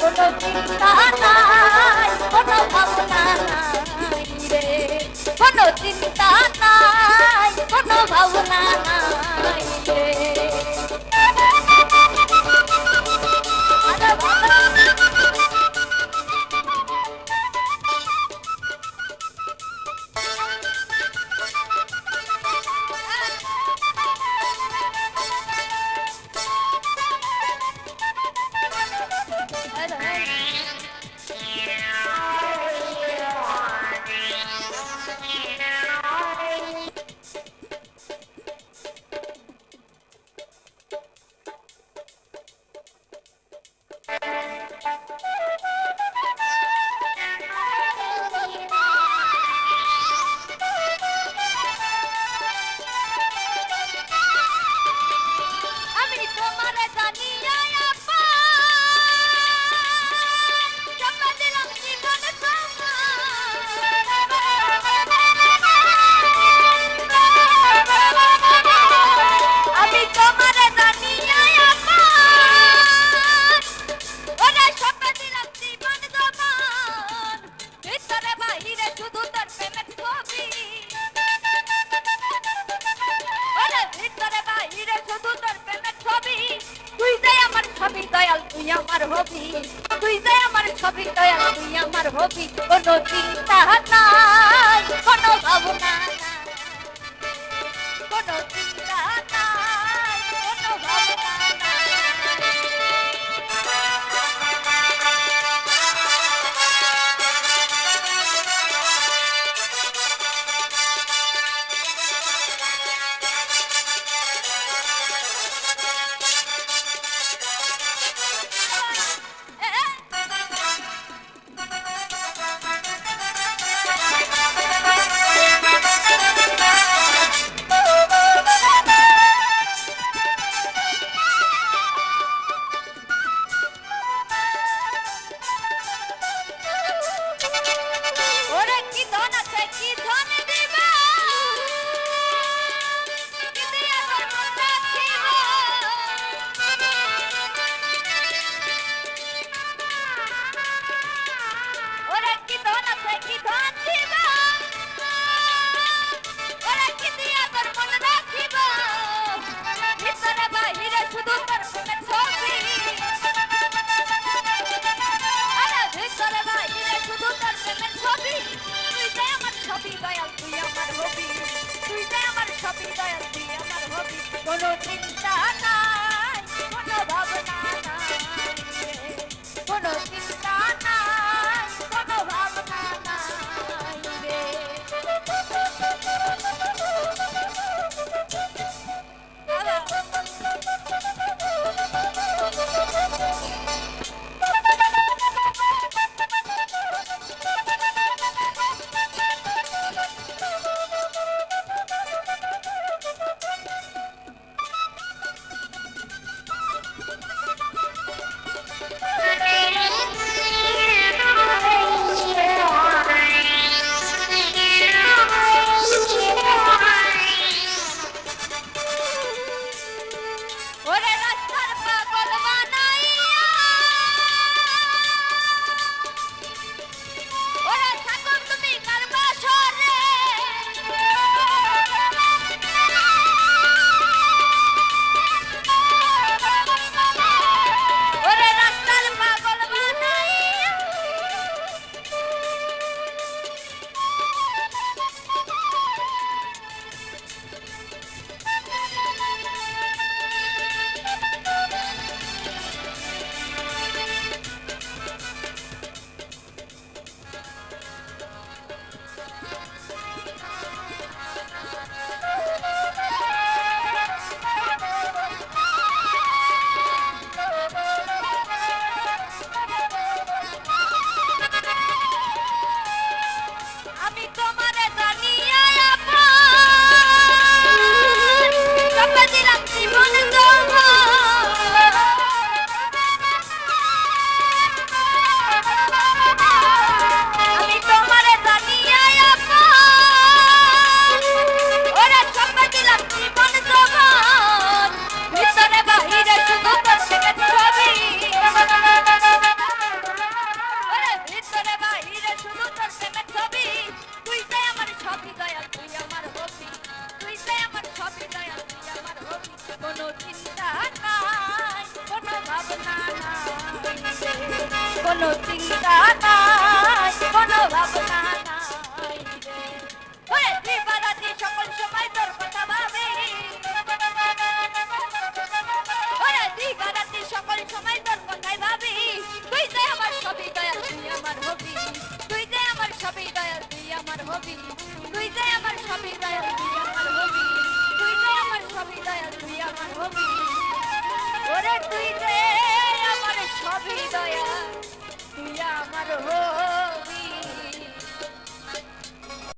কোনো চিন্তা নাই, কোনো ভাবনা নাই রে, কোনো চিন্তা নাই, কোনো ভাবনা নাই রে। দয়াল তুই আমার হবি, তুই যে আমার ছবি দয়াল তুই আমার হবি, কোনো চিন্তা নাই, কোনো ভাবনা নাই, কোনো চিন্তা নাই, কোনো ভাবনা নাই। কোনো চিন্তা নাই, কোনো ভাবনা নাই, কোনো চিন্তা নাই, কোনো ভাবনা নাই রে। কোনো চিন্তা নাই, কোনো ভাবনা নাই রে। ওরে দিবারাত্রি সকল সময় তোর কথা ভাবি, ওরে দিবারাত্রি সকল সময় তোর কথাই ভাবি। তুই যে আমার সবই দয়াল, তুই আমার হবি, তুই যে আমার সবই দয়াল, তুই আমার হবি, তুই যে আমার সবই দয়াল, তুই আমার হবি, তুই যে আমার সবই দয়াল, তুই আমার হবি। ওরে তুই যে আমার সবই দয়াল,